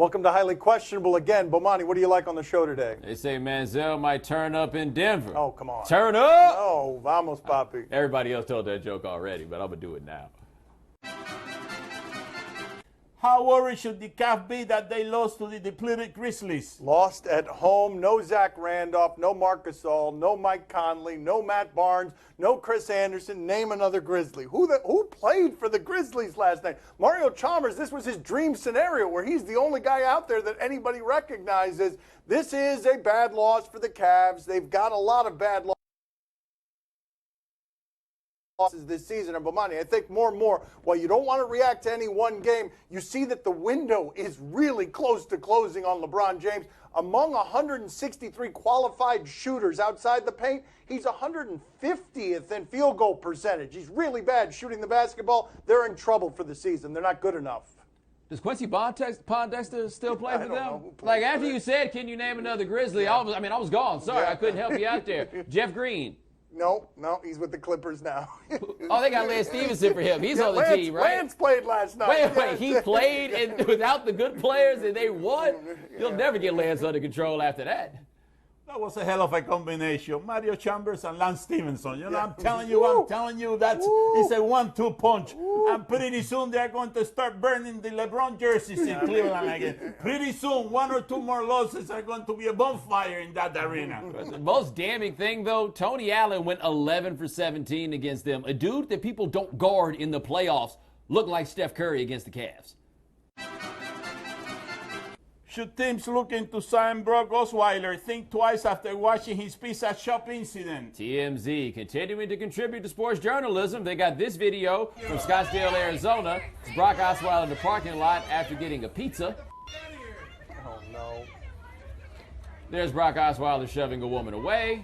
Welcome to Highly Questionable again. Bomani, what do you like on the show today? They say Manziel might turn up in Denver. Oh, come on. Turn up? No, vamos, Papi. Everybody else told that joke already, but I'm going to do it now. How worried should the Cavs be that they lost to the depleted Grizzlies? Lost at home. No Zach Randolph, no Marc Gasol, no Mike Conley, no Matt Barnes, no Chris Anderson. Name another Grizzly. Who played for the Grizzlies last night? Mario Chalmers, this was his dream scenario where he's the only guy out there that anybody recognizes. This is a bad loss for the Cavs. They've got a lot of bad losses this season. And Bomani, I think more and more, while you don't want to react to any one game, you see that the window is really close to closing on LeBron James. Among 163 qualified shooters outside the paint, he's 150th in field goal percentage. He's really bad shooting the basketball. They're in trouble for the season. They're not good enough. Does Quincy Pondexter still play for them? Like, after you said, can you name another Grizzly? Yeah. I was gone. Sorry, I couldn't help you out there. Jeff Green. No, he's with the Clippers now. Oh, they got Lance Stevenson for him. He's on the team, right? Lance played last night. Wait, he played without the good players and they won? You'll never get Lance under control after that. That was a hell of a combination. Mario Chalmers and Lance Stevenson. You know, I'm telling you, it's a 1-2 punch. And pretty soon they're going to start burning the LeBron jerseys in Cleveland again. Pretty soon, 1 or 2 more losses are going to be a bonfire in that arena. The most damning thing, though, Tony Allen went 11 for 17 against them. A dude that people don't guard in the playoffs looked like Steph Curry against the Cavs. Should teams looking to sign Brock Osweiler think twice after watching his pizza shop incident? TMZ continuing to contribute to sports journalism. They got this video from Scottsdale, Arizona. It's Brock Osweiler in the parking lot after getting a pizza. Oh, no. There's Brock Osweiler shoving a woman away.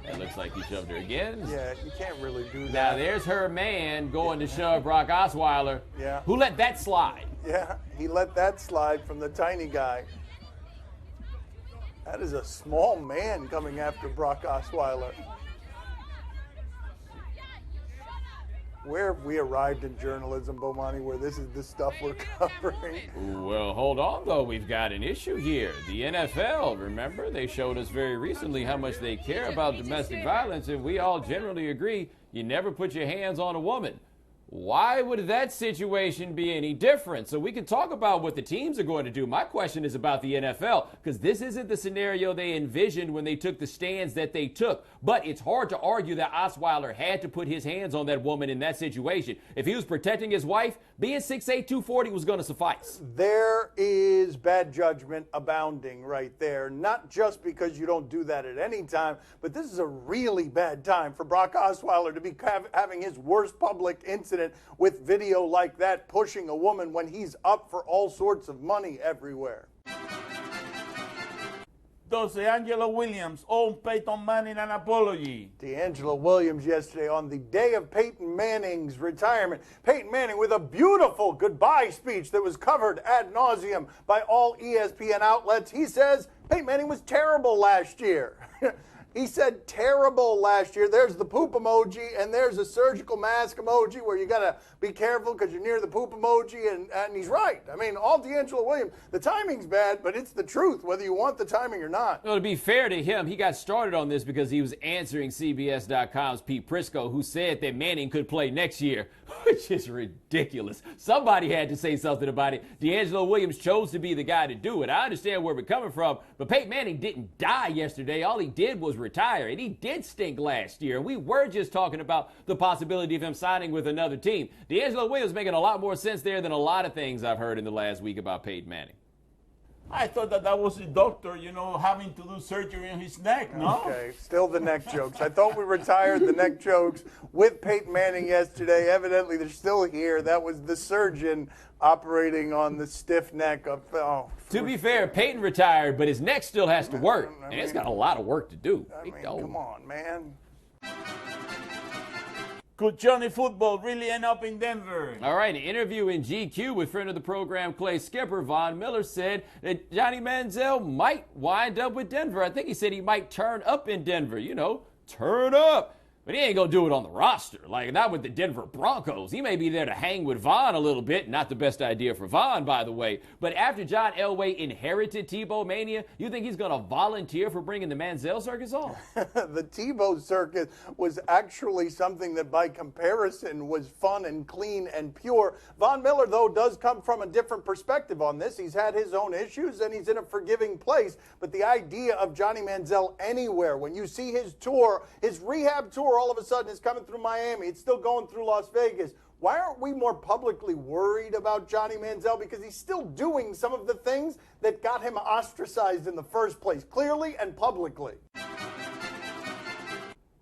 It looks like he shoved her again. Yeah, you can't really do that. Now, there's her man going to shove Brock Osweiler. Yeah. Who let that slide? Yeah, he let that slide from the tiny guy. That is a small man coming after Brock Osweiler. Where have we arrived in journalism, Bomani, where this is the stuff we're covering? Well, hold on, though. We've got an issue here. The NFL, remember, they showed us very recently how much they care about domestic violence, and we all generally agree you never put your hands on a woman. Why would that situation be any different? So we can talk about what the teams are going to do. My question is about the NFL, because this isn't the scenario they envisioned when they took the stands that they took. But it's hard to argue that Osweiler had to put his hands on that woman in that situation. If he was protecting his wife, being 6'8", 240 was going to suffice. There is bad judgment abounding right there, not just because you don't do that at any time, but this is a really bad time for Brock Osweiler to be having his worst public incident with video like that, pushing a woman when he's up for all sorts of money everywhere. Does DeAngelo Williams owe Peyton Manning an apology? DeAngelo Williams yesterday on the day of Peyton Manning's retirement. Peyton Manning with a beautiful goodbye speech that was covered ad nauseum by all ESPN outlets. He says Peyton Manning was terrible last year. He said terrible last year. There's the poop emoji, and there's a surgical mask emoji where you got to be careful because you're near the poop emoji, and he's right. I mean, all DeAngelo Williams, the timing's bad, but it's the truth, whether you want the timing or not. Well, to be fair to him, he got started on this because he was answering CBS.com's Pete Prisco, who said that Manning could play next year, which is ridiculous. Somebody had to say something about it. DeAngelo Williams chose to be the guy to do it. I understand where we're coming from, but Peyton Manning didn't die yesterday. All he did was retire, and he did stink last year. We were just talking about the possibility of him signing with another team. DeAngelo Williams making a lot more sense there than a lot of things I've heard in the last week about Peyton Manning. I thought that was the doctor, having to do surgery on his neck, no? Okay, still the neck jokes. I thought we retired the neck jokes with Peyton Manning yesterday. Evidently, they're still here. That was the surgeon operating on the stiff neck of. To be fair, Peyton retired, but his neck still has to work, and it's got a lot of work to do. Come on, man. Could Johnny Football really end up in Denver? All right, an interview in GQ with friend of the program, Clay Skipper, Von Miller, said that Johnny Manziel might wind up with Denver. I think he said he might turn up in Denver, turn up. But he ain't going to do it on the roster, like not with the Denver Broncos. He may be there to hang with Von a little bit. Not the best idea for Von, by the way. But after John Elway inherited Tebow Mania, you think he's going to volunteer for bringing the Manziel circus on? The Tebow circus was actually something that by comparison was fun and clean and pure. Von Miller, though, does come from a different perspective on this. He's had his own issues and he's in a forgiving place. But the idea of Johnny Manziel anywhere, when you see his tour, his rehab tour, all of a sudden is coming through Miami. It's still going through Las Vegas. Why aren't we more publicly worried about Johnny Manziel? Because he's still doing some of the things that got him ostracized in the first place, clearly and publicly.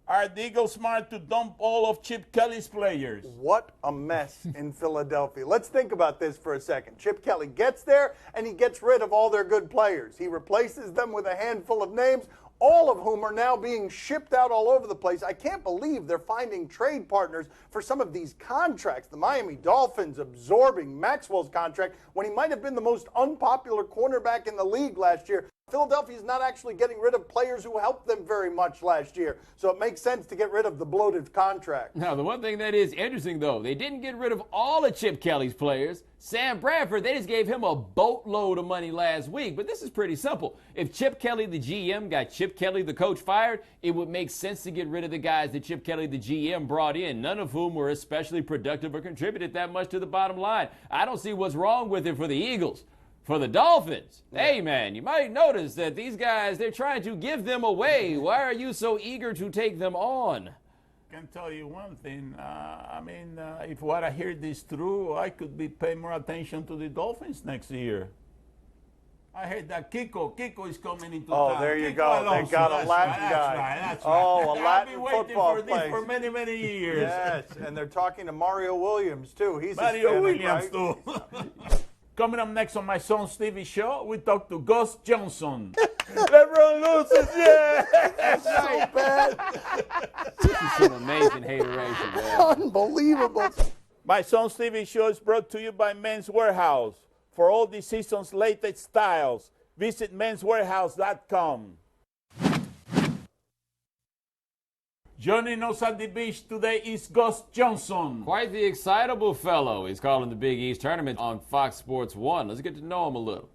Are the Eagles smart to dump all of Chip Kelly's players? What a mess in Philadelphia. Let's think about this for a second. Chip Kelly gets there and he gets rid of all their good players. He replaces them with a handful of names, all of whom are now being shipped out all over the place. I can't believe they're finding trade partners for some of these contracts. The Miami Dolphins absorbing Maxwell's contract when he might have been the most unpopular cornerback in the league last year. Philadelphia is not actually getting rid of players who helped them very much last year, so it makes sense to get rid of the bloated contract. Now, the one thing that is interesting, though, they didn't get rid of all of Chip Kelly's players. Sam Bradford, they just gave him a boatload of money last week. But this is pretty simple. If Chip Kelly, the GM, got Chip Kelly, the coach, fired, it would make sense to get rid of the guys that Chip Kelly, the GM, brought in, none of whom were especially productive or contributed that much to the bottom line. I don't see what's wrong with it for the Eagles. For the Dolphins, hey, man, you might notice that these guys, they're trying to give them away. Why are you so eager to take them on? I can tell you one thing. If what I hear is true, I could be paying more attention to the Dolphins next year. I heard that Kiko is coming into town. Oh, there you Kiko go. Alonso. They got a Latin That's guy. right, that's Oh, right. a Latin I've been waiting football for this player. for many, many years. Yes, and they're talking to Mario Williams, too. He's Mario Hispanic, Williams, right? too. Coming up next on my son Stevie show, we talk to Gus Johnson. LeBron loses, yeah. That's so bad. This is some amazing hateration, man. Unbelievable. My son Stevie show is brought to you by Men's Warehouse. For all the season's latest styles, visit menswarehouse.com. Joining us at the beach today is Gus Johnson. Quite the excitable fellow. He's calling the Big East tournament on Fox Sports 1. Let's get to know him a little.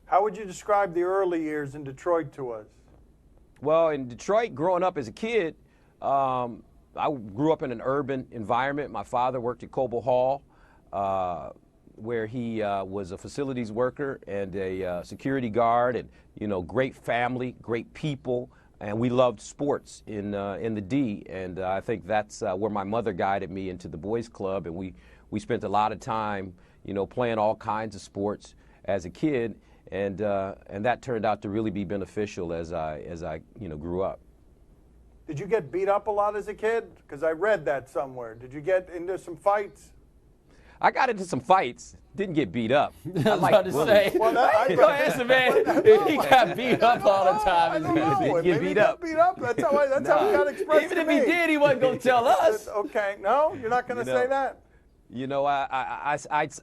How would you describe the early years in Detroit to us? Well, in Detroit, growing up as a kid, I grew up in an urban environment. My father worked at Coble Hall, where he was a facilities worker and a security guard, and great family, great people. And we loved sports in the D, and I think that's where my mother guided me into the boys' club, and we spent a lot of time, playing all kinds of sports as a kid, and that turned out to really be beneficial as I grew up. Did you get beat up a lot as a kid? Because I read that somewhere. Did you get into some fights? I got into some fights. Didn't get beat up. I was about to say, Well, go ask the man if he got beat up all the time. Didn't get beat up. That's how it got expressed Even to if me. he did, he wasn't going to tell us. Okay, no, you're not going to say that?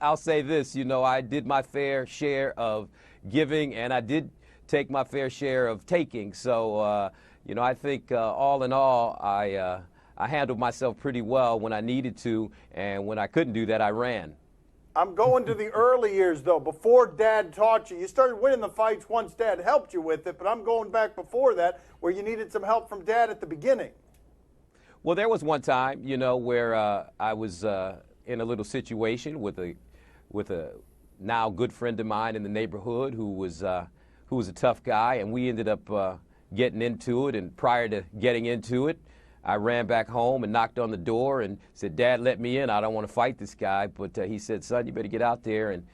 I'll say this. I did my fair share of giving, and I did take my fair share of taking. So, I think all in all, I handled myself pretty well when I needed to, and when I couldn't do that, I ran. I'm going to the early years, though, before Dad taught you. You started winning the fights once Dad helped you with it, but I'm going back before that where you needed some help from Dad at the beginning. Well, there was one time, where I was in a little situation with a now good friend of mine in the neighborhood who was a tough guy, and we ended up getting into it, and prior to getting into it, I ran back home and knocked on the door and said, "Dad, let me in. I don't want to fight this guy." But he said, "Son, you better get out there, and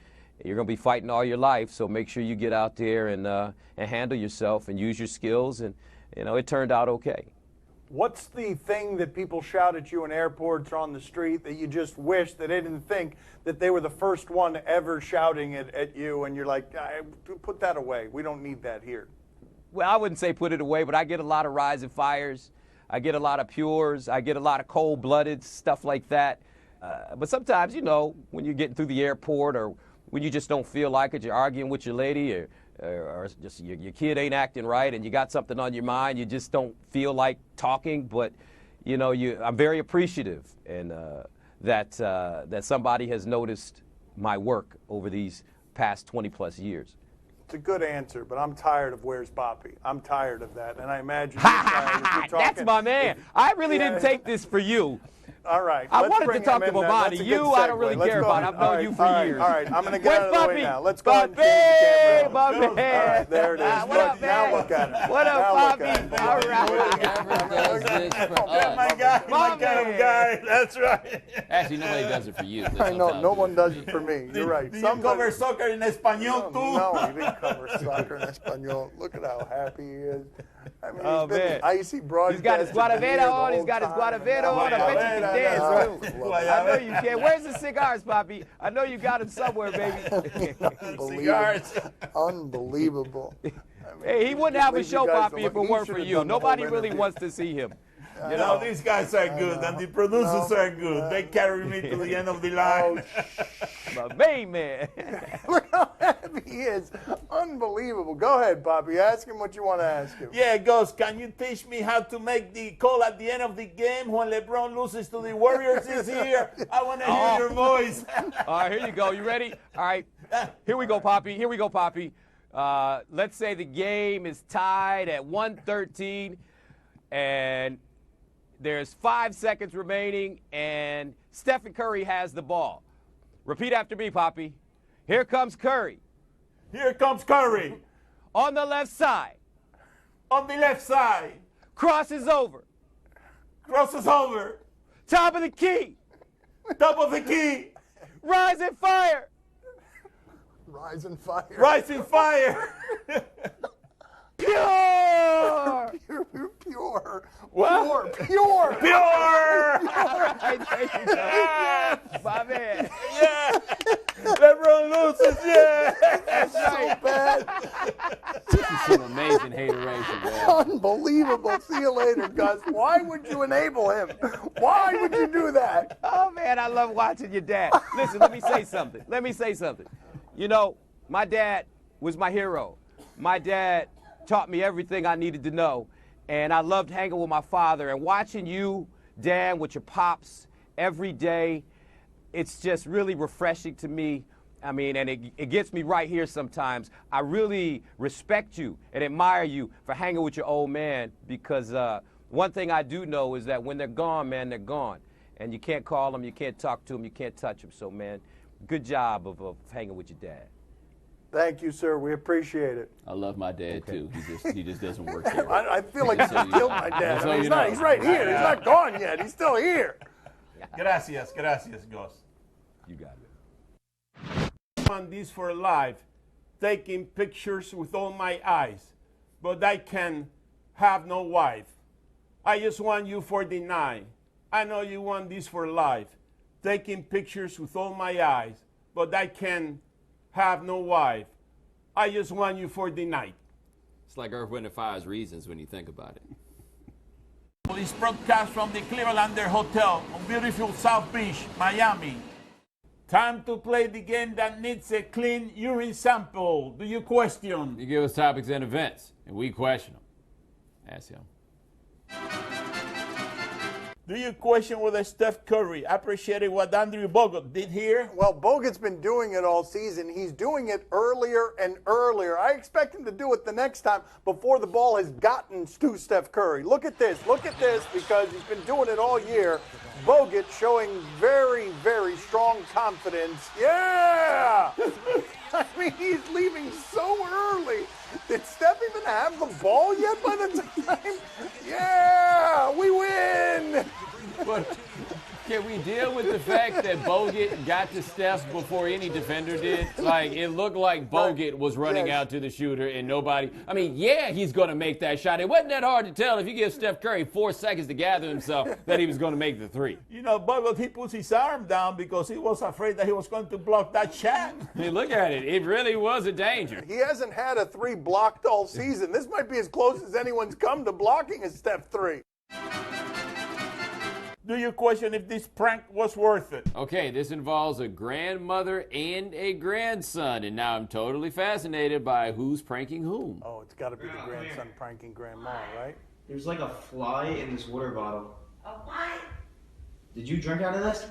you're going to be fighting all your life, so make sure you get out there and handle yourself and use your skills." And, it turned out okay. What's the thing that people shout at you in airports or on the street that you just wish that they didn't think that they were the first one ever shouting it at you, and you're like, put that away. We don't need that here. Well, I wouldn't say put it away, but I get a lot of rising fires. I get a lot of pures. I get a lot of cold-blooded, stuff like that. But sometimes, when you're getting through the airport or when you just don't feel like it, you're arguing with your lady or or just your kid ain't acting right and you got something on your mind, you just don't feel like talking. But, you know, I'm very appreciative and that somebody has noticed my work over these past 20-plus years. It's a good answer, but I'm tired of Where's Papi. I'm tired of that, and I imagine you're tired. That's my man. I really didn't take this for you. All right. I wanted to talk to Bomani. You, I don't really care about. I've known you for years. All right, I'm going to get out of the way now. Let's go ahead and Papi, change the camera. my man. All right, there it is. What up, man? Now look at it. What up, Papi? All right. My guy, my kind of guy. That's right. Actually, nobody does it for you. I know, no one does it for me. You're right. Do you cover soccer in Espanol too? No, he didn't cover soccer in Espanol. Look at how happy he is. I mean, Oh, he's been man. icy broadcast. He's got his Guadavera on. He's got his Guadavera on. I bet you can dance, too. I know you can. Where's the cigars, Papi? I know you got them somewhere, baby. Unbelievable. I mean, Hey, he wouldn't have a leave you show, guys Papi, if it alone. He weren't should for have you. done the Nobody whole really interview. wants to see him. You know, these guys are good, and the producers are good. They carry me to the end of the line. My main man. Look how happy he is. Unbelievable. Go ahead, Papi. Ask him what you want to ask him. Yeah, Gus, can you teach me how to make the call at the end of the game when LeBron loses to the Warriors this year? I want to hear your voice. All right, here you go. You ready? All right. Here we go, Papi. Here we go, Papi. Let's say the game is tied at 113, and there's 5 seconds remaining, and Steph Curry has the ball. Repeat after me, Papi. Here comes Curry. Here comes Curry. On the left side. On the left side. Crosses over. Crosses over. Top of the key. Top of the key. Rising fire. Rising fire. Rising fire. Pure. Pure. What? Pure. Pure. All right, there you go. My man. Yeah. LeBron loses. Yeah. That's right. Bad. This is some amazing hateration, man. Unbelievable. See you later, Gus. Why would you enable him? Why would you do that? Oh, man, I love watching your dad. Listen, let me say something. You know, my dad was my hero. My dad taught me everything I needed to know. And I loved hanging with my father and watching you, Dan, with your pops every day. It's just really refreshing to me. I mean, and it gets me right here sometimes. I really respect you and admire you for hanging with your old man because one thing I do know is that when they're gone, man, they're gone. And you can't call them, you can't talk to them, you can't touch them. So, man, good job of hanging with your dad. Thank you, sir. We appreciate it. I love my dad, too. He just doesn't work here. I feel like you killed my dad. So He's you not. know. He's right here. He's not gone yet. He's still here. Gracias, Gus. You got it. On this for life, taking pictures with all my eyes, but I can have no wife. I just want you for the night. I know you want this for life, taking pictures with all my eyes, but I can have no wife. I just want you for the night. It's like Earth, Wind, and Fire's Reasons when you think about it. This broadcast from the Clevelander Hotel on beautiful South Beach, Miami. Time to play the game that needs a clean urine sample. Do you question? You give us topics and events, and we question them. Ask him. Do you question whether Steph Curry appreciated what Andrew Bogut did here? Well, Bogut's been doing it all season. He's doing it earlier and earlier. I expect him to do it the next time before the ball has gotten to Steph Curry. Look at this, because he's been doing it all year. Bogut showing very, very strong confidence. Yeah! I mean, he's leaving so early. Did Steph even have the ball yet by the time? Yeah, we win! But can we deal with the fact that Bogut got to Steph before any defender did? Like, it looked like Bogut was running out to the shooter and nobody. I mean, yeah, he's going to make that shot. It wasn't that hard to tell if you give Steph Curry 4 seconds to gather himself that he was going to make the three. You know, Bogut, he puts his arm down because he was afraid that he was going to block that shot. I mean, look at it. It really was a danger. He hasn't had a three blocked all season. This might be as close as anyone's come to blocking a Steph three. do you question if this prank was worth it? Okay, this involves a grandmother and a grandson, and now I'm totally fascinated by who's pranking whom. Oh, it's got to be the grandson pranking grandma, right? There's like a fly in this water bottle. A what? Did you drink out of this?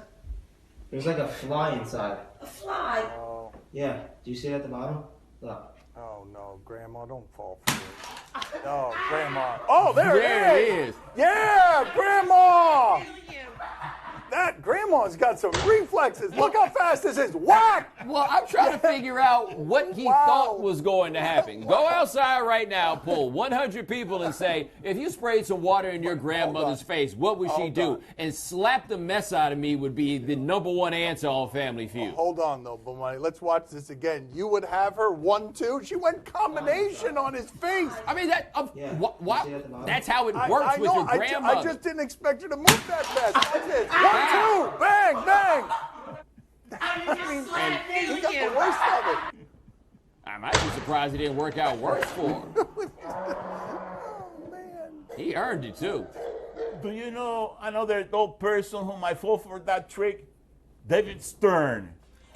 There's like a fly inside. A fly? Oh, Yeah. Do you see it at the bottom? Look. oh no, Grandma, don't fall for this. Oh, Grandma. Oh, there There it it is. is. Yeah, Grandma. That Grandma's got some reflexes. Look how fast this is. Whack! Well, I'm trying to figure out what he Wow. thought was going to happen. Go outside right now, pull 100 people and say, if you sprayed some water in your grandmother's face, what would she Hold do? on. And slap the mess out of me would be the #1 answer on Family Feud. Hold on, though, Bomani. Let's watch this again. You would have her 1-2. She went combination on his face. I mean, that Yeah. what? You see at the bottom? That's how it I works with know. your grandmother. I just didn't expect her to move that fast. Watch this. 1-2. Bang, bang. I mean, he got the worst of it. I might be surprised it didn't work out worse for him. Oh, man. He earned it, too. Do you know another old person whom I fall for that trick? David Stern.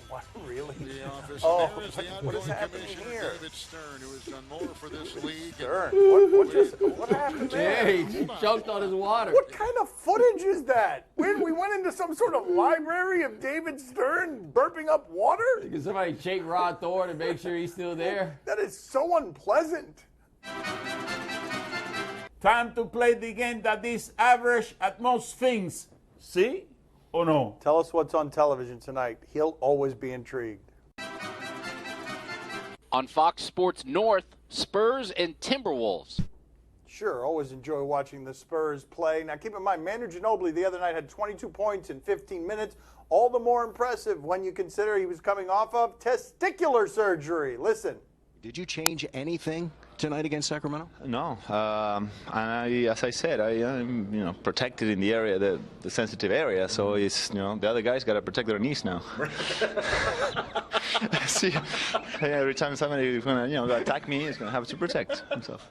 What, really? The office, Oh, and there is the what is outgoing happening commissioner, here? David Stern, who has done more for this league. Stern. What happened there? Yeah, he choked on his water. What kind of footage is that? We went into some sort of library of David Stern burping up water? Can somebody shake Rod Thorne and make sure he's still there? That is so unpleasant. Time to play the game that is average at most things. See or no? Tell us what's on television tonight. He'll always be intrigued. On Fox Sports North, Spurs and Timberwolves. Sure, always enjoy watching the Spurs play. Now, keep in mind, Manu Ginobili the other night had 22 points in 15 minutes. All the more impressive when you consider he was coming off of testicular surgery. Listen. Did you change anything tonight against Sacramento? No, and as I said, I'm protected in the area, the sensitive area. So it's the other guys got to protect their knees now. See, every time somebody is going to attack me, he's going to have to protect himself.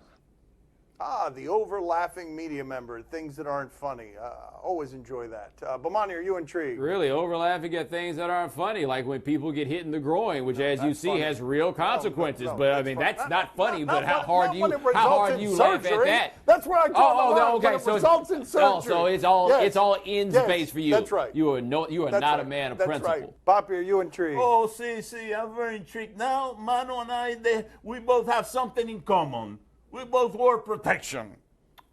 Ah, the over-laughing media member, things that aren't funny. Always enjoy that. Bomani, are you intrigued? Really overlapping at things that aren't funny, like when people get hit in the groin, which, as you see, funny. has real consequences. No, but I that's mean, funny. that's not funny. But how Not hard do when you it results in laugh at surgery. that? That's where I draw the line. Okay. When it So results in surgery. so it's all Yes. it's all ends Yes, based for you. That's right. You are not That's a right. man of That's principle. right. Papi, are you intrigued? Oh, see, I'm very intrigued. Now, Manu and I, we both have something in common. We both wore protection.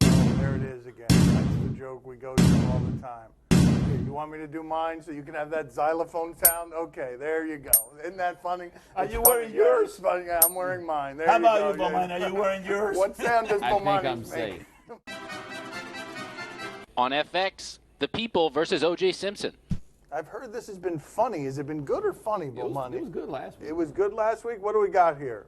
There it is again. That's the joke we go to all the time. Okay, you want me to do mine so you can have that xylophone sound? Okay, there you go. Isn't that funny? Are It's you funny. wearing Yeah, yours? it's funny. Yeah, I'm wearing mine. There How you about go. you, Bomani? Are you wearing yours? What sound does I think Bomani I'm make? safe. On FX, The People versus O.J. Simpson. I've heard this has been funny. Has it been good or funny, Bomani? It was good last week. It was good last week? What do we got here?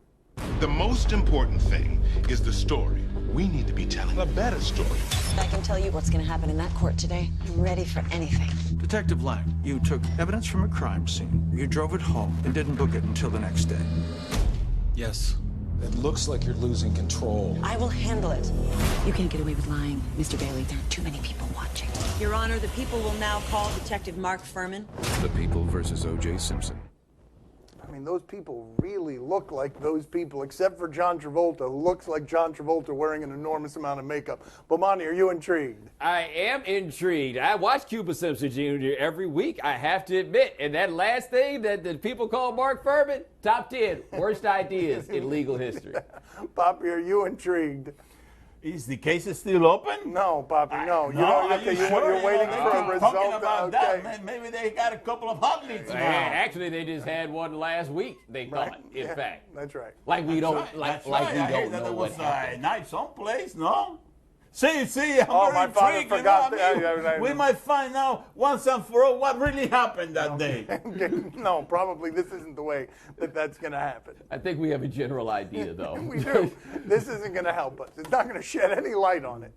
The most important thing is the story. We need to be telling a better story. I can tell you what's going to happen in that court today. I'm ready for anything. Detective Lang, you took evidence from a crime scene. You drove it home and didn't book it until the next day. Yes. It looks like you're losing control. I will handle it. You can't get away with lying, Mr. Bailey. There are too many people watching. Your Honor, the people will now call Detective Mark Furman. The People versus O.J. Simpson. I mean, those people really look like those people, except for John Travolta, who looks like John Travolta wearing an enormous amount of makeup. Bomani, are you intrigued? I am intrigued. I watch Cuba Simpson Jr. every week, I have to admit. And that last thing that the people call Mark Furman, top 10 worst ideas in legal history. Papi, are you intrigued? Is the case still open? No, Papi, no. Are you sure? You're waiting for a result. Talking about Okay. that, maybe they got a couple of hot leads now. Actually, they just had one last week, they thought, in Yeah, fact. That's right. Like we don't, That's like right. we I heard don't that know there what was happened. a night someplace, no? See, I'm Oh, very my father intrigued. forgot You know, I that. mean, we might find out once and for all what really happened that day. No, probably this isn't the way that's going to happen. I think we have a general idea, though. We do. This isn't going to help us. It's not going to shed any light on it.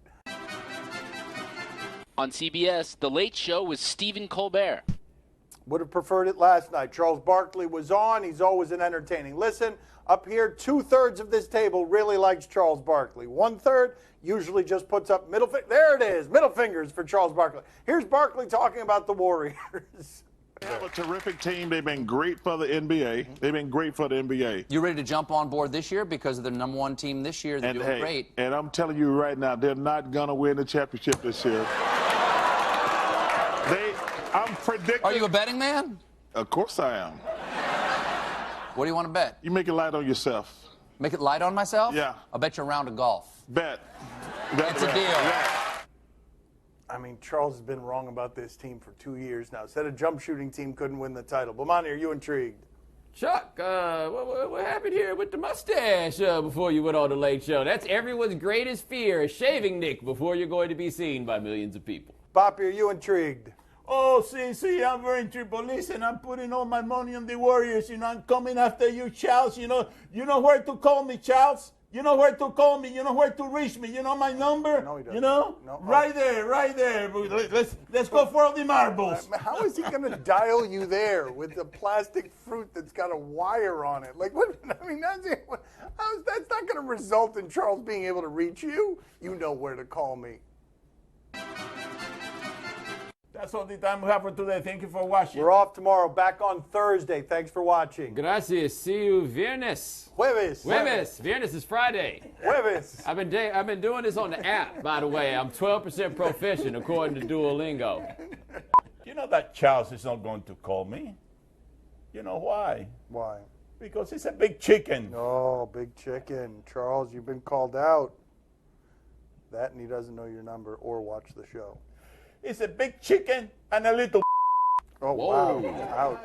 On CBS, The Late Show with Stephen Colbert. Would have preferred it last night. Charles Barkley was on. He's always an entertaining listen. Up here, 2/3 of this table really likes Charles Barkley. 1/3 usually just puts up middle finger. There it is, middle fingers for Charles Barkley. Here's Barkley talking about the Warriors. They have a terrific team. They've been great for the NBA. They've been great for the NBA. You ready to jump on board this year because they're the #1 team this year? They're doing great. And I'm telling you right now, they're not going to win the championship this year. I'm predicting. Are you a betting man? Of course I am. What do you want to bet? You make it light on yourself. Make it light on myself? Yeah. I'll bet you a round of golf. Bet. It's a deal. Yeah. I mean, Charles has been wrong about this team for 2 years now. Said a jump shooting team couldn't win the title. Bomani, are you intrigued? Chuck, what happened here with the mustache before you went on the Late Show? That's everyone's greatest fear, shaving Nick before you're going to be seen by millions of people. Papi, are you intrigued? Oh, see, I'm very intrigued. But listen, I'm putting all my money on the Warriors. I'm coming after you, Charles. You know where to call me, Charles. You know where to call me. You know where to reach me. You know my number. No, he doesn't. You know, no. right there. Let's go for all the marbles. How is he going to dial you there with the plastic fruit that's got a wire on it? Like what? I mean, that's not going to result in Charles being able to reach you. You know where to call me. That's all the time we have for today. Thank you for watching. We're off tomorrow. Back on Thursday. Thanks for watching. Gracias. See you viernes. Jueves. Viernes is Friday. Jueves. I've been doing this on the app, by the way. I'm 12% proficient according to Duolingo. You know that Charles is not going to call me. You know why? Why? Because he's a big chicken. Oh, big chicken. Charles, you've been called out. That and he doesn't know your number or watch the show. It's a big chicken and a little. Oh, wow. Ouch.